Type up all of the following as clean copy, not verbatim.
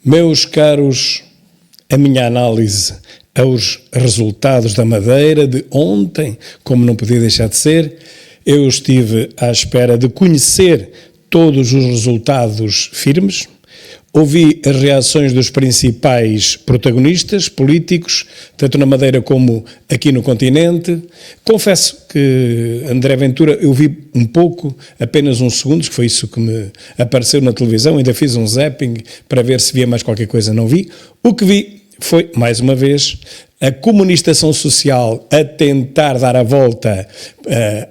Meus caros, a minha análise aos resultados da Madeira de ontem, como não podia deixar de ser, eu estive à espera de conhecer todos os resultados firmes, ouvi as reações dos principais protagonistas políticos, tanto na Madeira como aqui no continente. Confesso que André Ventura eu vi um pouco, apenas uns segundos, que foi isso que me apareceu na televisão, ainda fiz um zapping para ver se via mais qualquer coisa, não vi. O que vi foi, mais uma vez, a comunicação social a tentar dar a volta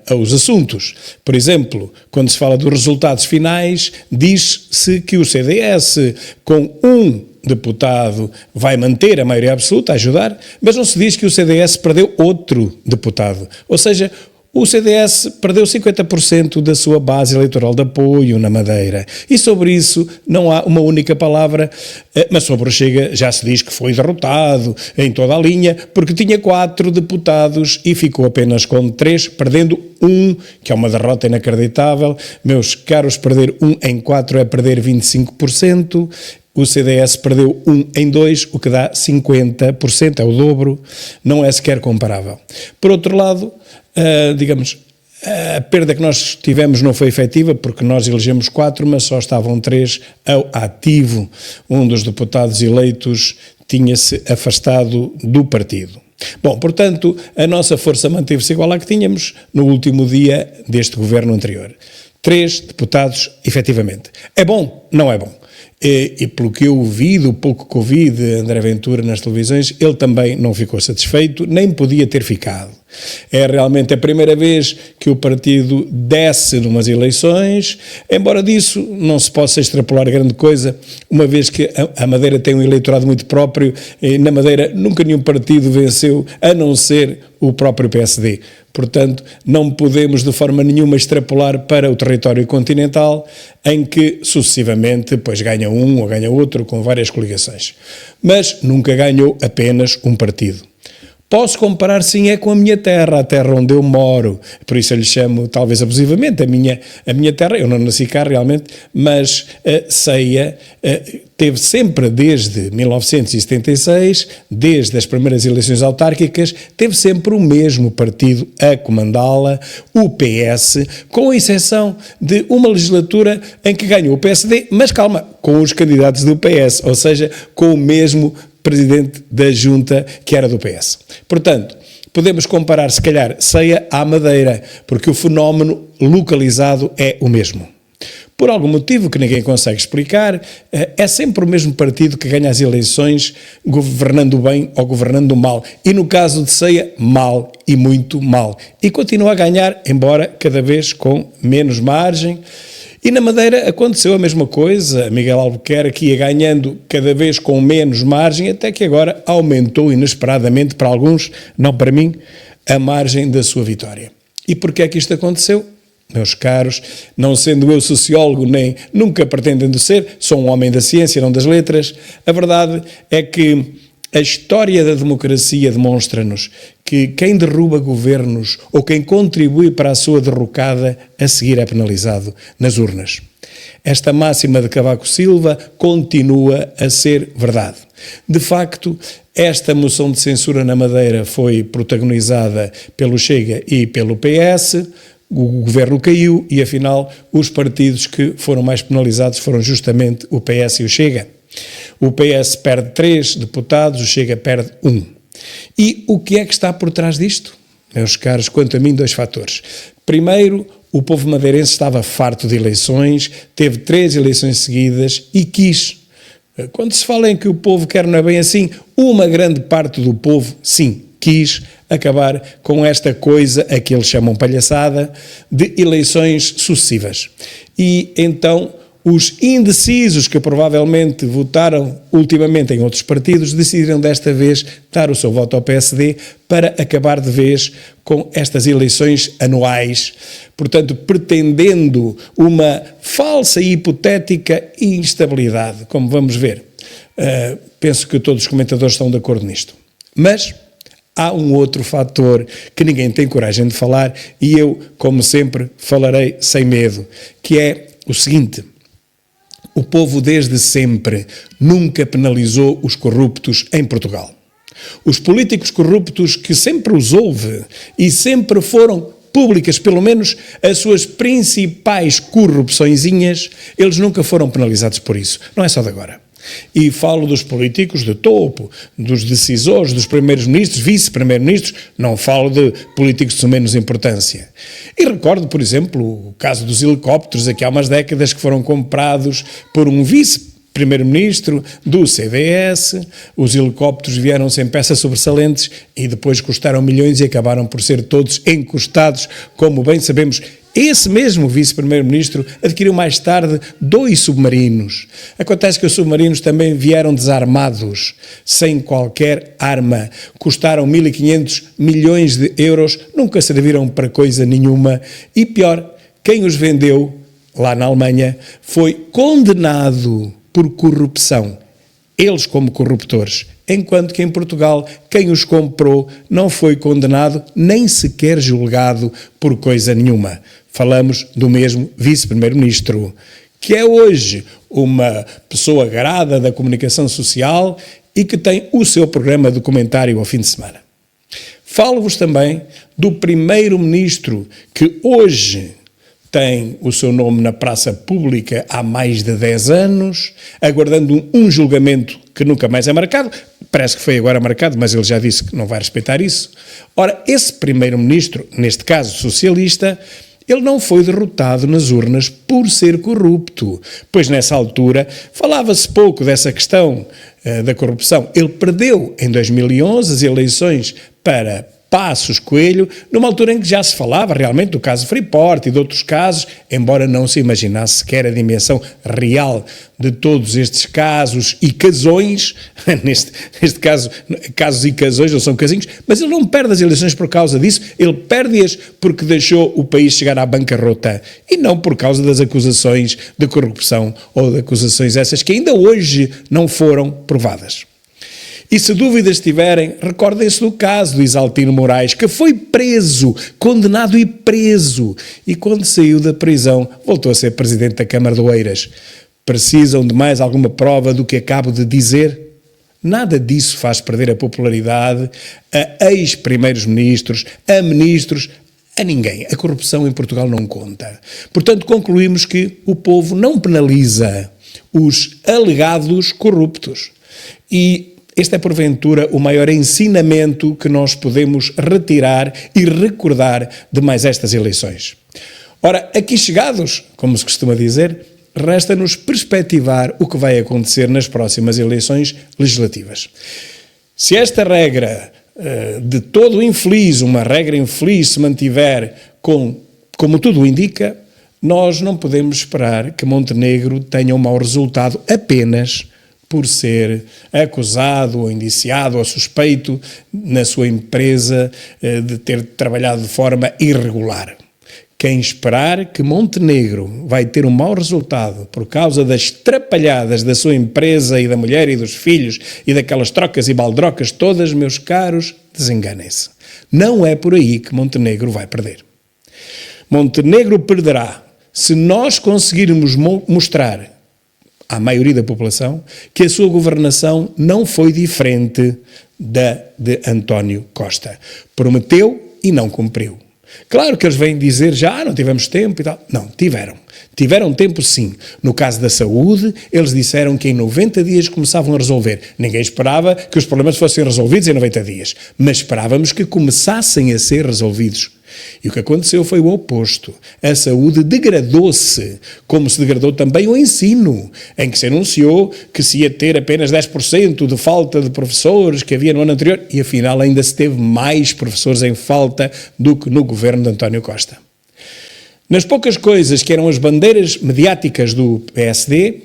aos assuntos. Por exemplo, quando se fala dos resultados finais, diz-se que o CDS, com um deputado, vai manter a maioria absoluta, a ajudar, mas não se diz que o CDS perdeu outro deputado. Ou seja, o CDS perdeu 50% da sua base eleitoral de apoio na Madeira. E sobre isso não há uma única palavra, mas sobre o Chega já se diz que foi derrotado em toda a linha, porque tinha 4 deputados e ficou apenas com 3, perdendo um, que é uma derrota inacreditável. Meus caros, perder 1 em 4 é perder 25%. O CDS perdeu 1 em 2, o que dá 50%, é o dobro, não é sequer comparável. Por outro lado, digamos, a perda que nós tivemos não foi efetiva, porque nós elegemos 4, mas só estavam 3 ao ativo. Um dos deputados eleitos tinha-se afastado do partido. Bom, portanto, a nossa força manteve-se igual à que tínhamos no último dia deste governo anterior. 3 deputados, efetivamente. É bom? Não é bom. E pelo que eu vi, do pouco que ouvi de André Ventura nas televisões, ele também não ficou satisfeito, nem podia ter ficado. É realmente a primeira vez que o partido desce numas eleições, embora disso não se possa extrapolar grande coisa, uma vez que a Madeira tem um eleitorado muito próprio, e na Madeira nunca nenhum partido venceu, a não ser o próprio PSD. Portanto, não podemos de forma nenhuma extrapolar para o território continental, em que sucessivamente pois ganha um ou ganha outro com várias coligações. Mas nunca ganhou apenas um partido. Posso comparar, sim, é com a minha terra, a terra onde eu moro, por isso eu lhe chamo, talvez abusivamente, a minha terra. Eu não nasci cá realmente, mas Ceia teve sempre, desde 1976, desde as primeiras eleições autárquicas, teve sempre o mesmo partido a comandá-la, o PS, com exceção de uma legislatura em que ganhou o PSD, mas calma, com os candidatos do PS, ou seja, com o mesmo presidente da junta que era do PS. Portanto, podemos comparar, se calhar, Ceia à Madeira, porque o fenómeno localizado é o mesmo. Por algum motivo que ninguém consegue explicar, é sempre o mesmo partido que ganha as eleições, governando bem ou governando mal. E no caso de Ceia, mal e muito mal. E continua a ganhar, embora cada vez com menos margem. E na Madeira aconteceu a mesma coisa, Miguel Albuquerque ia ganhando cada vez com menos margem, até que agora aumentou inesperadamente para alguns, não para mim, a margem da sua vitória. E porquê é que isto aconteceu? Meus caros, não sendo eu sociólogo, nem nunca pretendendo ser, sou um homem da ciência, não das letras, a verdade é que a história da democracia demonstra-nos que quem derruba governos ou quem contribui para a sua derrocada a seguir é penalizado nas urnas. Esta máxima de Cavaco Silva continua a ser verdade. De facto, esta moção de censura na Madeira foi protagonizada pelo Chega e pelo PS, o governo caiu e, afinal, os partidos que foram mais penalizados foram justamente o PS e o Chega. O PS perde 3 deputados, o Chega perde 1. E o que é que está por trás disto? Meus caros, quanto a mim, 2 fatores. Primeiro, o povo madeirense estava farto de eleições, teve 3 eleições seguidas e quis. Quando se fala em que o povo quer, não é bem assim, uma grande parte do povo, sim, quis acabar com esta coisa, a que eles chamam palhaçada, de eleições sucessivas. E então os indecisos que provavelmente votaram ultimamente em outros partidos decidiram desta vez dar o seu voto ao PSD para acabar de vez com estas eleições anuais, portanto pretendendo uma falsa e hipotética instabilidade, como vamos ver. Penso que todos os comentadores estão de acordo nisto. Mas há um outro fator que ninguém tem coragem de falar e eu, como sempre, falarei sem medo, que é o seguinte: O povo desde sempre nunca penalizou os corruptos em Portugal. Os políticos corruptos que sempre os houve e sempre foram públicas, pelo menos as suas principais corrupçõezinhas, eles nunca foram penalizados por isso. Não é só de agora. E falo dos políticos de topo, dos decisores, dos primeiros-ministros, vice-primeiros-ministros, não falo de políticos de menos importância. E recordo, por exemplo, o caso dos helicópteros, aqui há umas décadas, que foram comprados por um vice-primeiro-ministro do CDS. Os helicópteros vieram sem peças sobressalentes e depois custaram milhões e acabaram por ser todos encostados, como bem sabemos. Esse mesmo vice-primeiro-ministro adquiriu mais tarde 2 submarinos. Acontece que os submarinos também vieram desarmados, sem qualquer arma. Custaram 1.500 milhões de euros, nunca serviram para coisa nenhuma. E pior, quem os vendeu, lá na Alemanha, foi condenado por corrupção. Eles como corruptores. Enquanto que em Portugal, quem os comprou não foi condenado, nem sequer julgado por coisa nenhuma. Falamos do mesmo vice-primeiro-ministro, que é hoje uma pessoa grada da comunicação social e que tem o seu programa de comentário ao fim de semana. Falo-vos também do primeiro-ministro que hoje tem o seu nome na praça pública há mais de 10 anos, aguardando um julgamento que nunca mais é marcado. Parece que foi agora marcado, mas ele já disse que não vai respeitar isso. Ora, esse primeiro-ministro, neste caso socialista, ele não foi derrotado nas urnas por ser corrupto, pois nessa altura falava-se pouco dessa questão da corrupção. Ele perdeu em 2011 as eleições para Passos Coelho, numa altura em que já se falava realmente do caso Freeport e de outros casos, embora não se imaginasse sequer a dimensão real de todos estes casos e casões, neste caso, casos e casões, não são casinhos, mas ele não perde as eleições por causa disso, ele perde-as porque deixou o país chegar à bancarrota e não por causa das acusações de corrupção ou de acusações essas que ainda hoje não foram provadas. E se dúvidas tiverem, recordem-se do caso do Isaltino Moraes, que foi preso, condenado e preso, e quando saiu da prisão voltou a ser presidente da Câmara de Oeiras. Precisam de mais alguma prova do que acabo de dizer? Nada disso faz perder a popularidade a ex-primeiros-ministros, a ministros, a ninguém. A corrupção em Portugal não conta. Portanto, concluímos que o povo não penaliza os alegados corruptos. E este é, porventura, o maior ensinamento que nós podemos retirar e recordar de mais estas eleições. Ora, aqui chegados, como se costuma dizer, resta-nos perspectivar o que vai acontecer nas próximas eleições legislativas. Se esta regra de todo infeliz, uma regra infeliz, se mantiver como tudo indica, nós não podemos esperar que Montenegro tenha um mau resultado apenas por ser acusado ou indiciado ou suspeito na sua empresa de ter trabalhado de forma irregular. Quem esperar que Montenegro vai ter um mau resultado por causa das trapalhadas da sua empresa e da mulher e dos filhos e daquelas trocas e baldrocas todas, meus caros, desenganem-se. Não é por aí que Montenegro vai perder. Montenegro perderá se nós conseguirmos mostrar à maioria da população que a sua governação não foi diferente da de António Costa. Prometeu e não cumpriu. Claro que eles vêm dizer já não tivemos tempo e tal. Não, tiveram. Tiveram tempo sim. No caso da saúde, eles disseram que em 90 dias começavam a resolver. Ninguém esperava que os problemas fossem resolvidos em 90 dias, mas esperávamos que começassem a ser resolvidos. E o que aconteceu foi o oposto. A saúde degradou-se, como se degradou também o ensino, em que se anunciou que se ia ter apenas 10% de falta de professores que havia no ano anterior, e afinal ainda se teve mais professores em falta do que no governo de António Costa. Nas poucas coisas que eram as bandeiras mediáticas do PSD,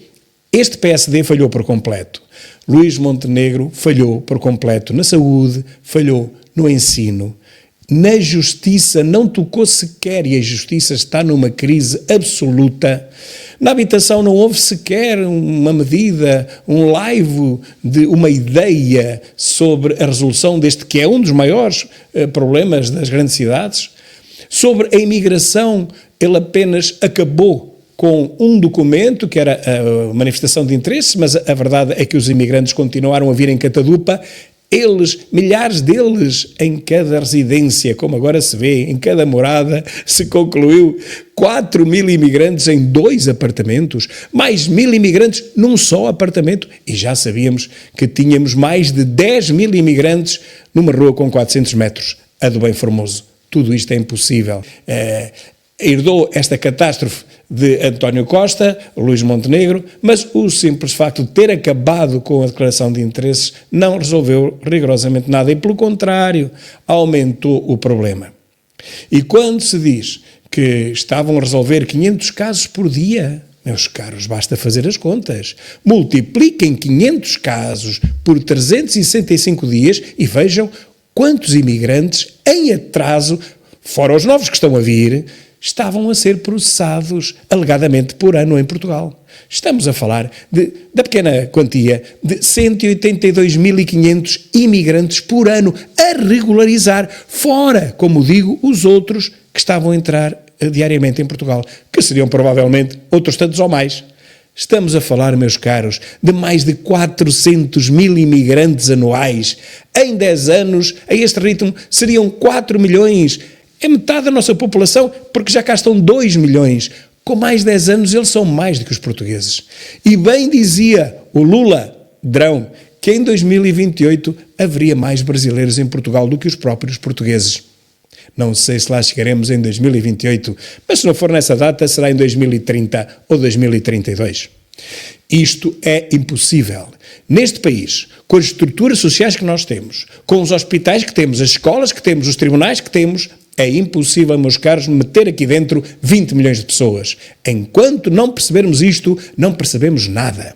este PSD falhou por completo. Luís Montenegro falhou por completo na saúde, falhou no ensino. Na justiça não tocou sequer, e a justiça está numa crise absoluta. Na habitação não houve sequer uma medida, um laivo de uma ideia sobre a resolução deste que é um dos maiores problemas das grandes cidades. Sobre a imigração, ele apenas acabou com um documento que era a manifestação de interesse, mas a verdade é que os imigrantes continuaram a vir em catadupa, eles, milhares deles, em cada residência, como agora se vê, em cada morada, se concluiu 4.000 imigrantes em 2 apartamentos, mais 1.000 imigrantes num só apartamento, e já sabíamos que tínhamos mais de 10.000 imigrantes numa rua com 400 metros, a do Bem Formoso. Tudo isto é impossível. Herdou esta catástrofe de António Costa, Luís Montenegro, mas o simples facto de ter acabado com a declaração de interesses não resolveu rigorosamente nada e, pelo contrário, aumentou o problema. E quando se diz que estavam a resolver 500 casos por dia, meus caros, basta fazer as contas. Multipliquem 500 casos por 365 dias e vejam quantos imigrantes em atraso, fora os novos que estão a vir, estavam a ser processados alegadamente por ano em Portugal. Estamos a falar da pequena quantia de 182.500 imigrantes por ano a regularizar, fora, como digo, os outros que estavam a entrar diariamente em Portugal, que seriam provavelmente outros tantos ou mais. Estamos a falar, meus caros, de mais de 400.000 imigrantes anuais. Em 10 anos, a este ritmo, seriam 4 milhões. É metade da nossa população, porque já cá estão 2 milhões. Com mais 10 anos, eles são mais do que os portugueses. E bem dizia o Lula, Drão, que em 2028 haveria mais brasileiros em Portugal do que os próprios portugueses. Não sei se lá chegaremos em 2028, mas se não for nessa data, será em 2030 ou 2032. Isto é impossível. Neste país, com as estruturas sociais que nós temos, com os hospitais que temos, as escolas que temos, os tribunais que temos, é impossível, meus caros, meter aqui dentro 20 milhões de pessoas. Enquanto não percebermos isto, não percebemos nada.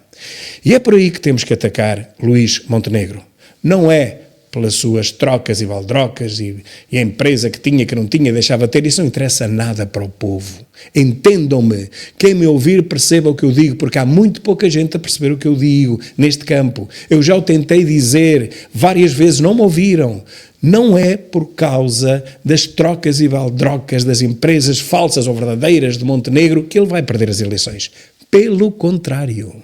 E é por aí que temos que atacar Luís Montenegro. Não é pelas suas trocas e baldrocas e a empresa que tinha, que não tinha, deixava ter, isso não interessa nada para o povo. Entendam-me, quem me ouvir perceba o que eu digo, porque há muito pouca gente a perceber o que eu digo neste campo. Eu já o tentei dizer várias vezes, não me ouviram. Não é por causa das trocas e baldrocas das empresas falsas ou verdadeiras de Montenegro que ele vai perder as eleições. Pelo contrário.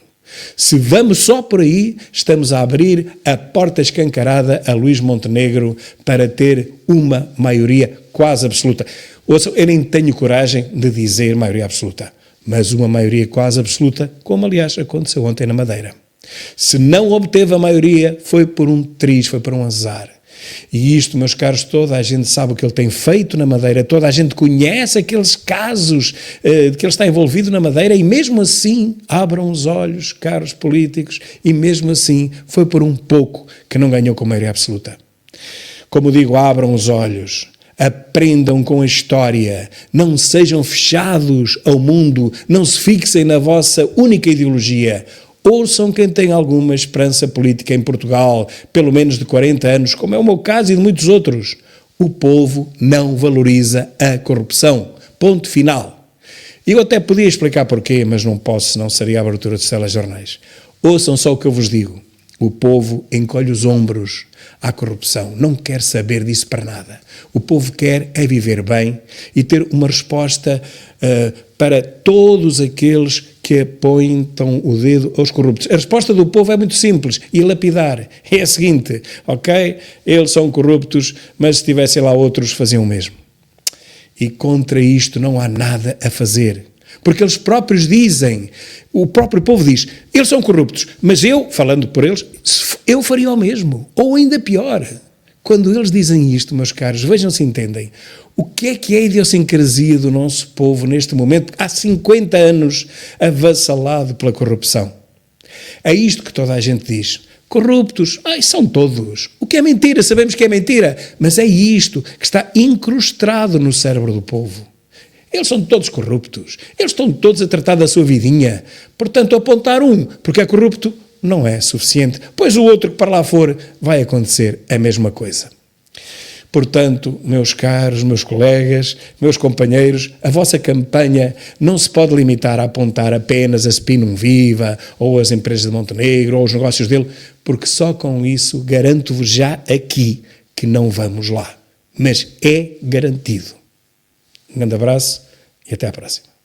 Se vamos só por aí, estamos a abrir a porta escancarada a Luís Montenegro para ter uma maioria quase absoluta. Ouçam, eu nem tenho coragem de dizer maioria absoluta, mas uma maioria quase absoluta, como aliás aconteceu ontem na Madeira. Se não obteve a maioria, foi por um triz, foi por um azar. E isto, meus caros, toda a gente sabe o que ele tem feito na Madeira, toda a gente conhece aqueles casos de que ele está envolvido na Madeira e mesmo assim abram os olhos, caros políticos, e mesmo assim foi por um pouco que não ganhou com maioria absoluta. Como digo, abram os olhos, aprendam com a história, não sejam fechados ao mundo, não se fixem na vossa única ideologia. Ouçam quem tem alguma esperança política em Portugal, pelo menos de 40 anos, como é o meu caso e de muitos outros. O povo não valoriza a corrupção. Ponto final. Eu até podia explicar porquê, mas não posso, senão seria a abertura de telejornais. Ouçam só o que eu vos digo. O povo encolhe os ombros à corrupção, não quer saber disso para nada. O povo quer é viver bem e ter uma resposta para todos aqueles que apontam o dedo aos corruptos. A resposta do povo é muito simples e lapidar. É a seguinte, ok, eles são corruptos, mas se tivessem lá outros faziam o mesmo. E contra isto não há nada a fazer. Porque eles próprios dizem, o próprio povo diz, eles são corruptos, mas eu, falando por eles, eu faria o mesmo, ou ainda pior. Quando eles dizem isto, meus caros, vejam se entendem, o que é a idiosincrasia do nosso povo neste momento, há 50 anos avassalado pela corrupção. É isto que toda a gente diz. Corruptos, são todos. O que é mentira, sabemos que é mentira, mas é isto que está incrustado no cérebro do povo. Eles são todos corruptos, eles estão todos a tratar da sua vidinha, portanto apontar um, porque é corrupto, não é suficiente, pois o outro que para lá for, vai acontecer a mesma coisa. Portanto, meus caros, meus colegas, meus companheiros, a vossa campanha não se pode limitar a apontar apenas a Spinum Viva, ou as empresas de Montenegro, ou os negócios dele, porque só com isso garanto-vos já aqui que não vamos lá. Mas é garantido. Um grande abraço e até à próxima.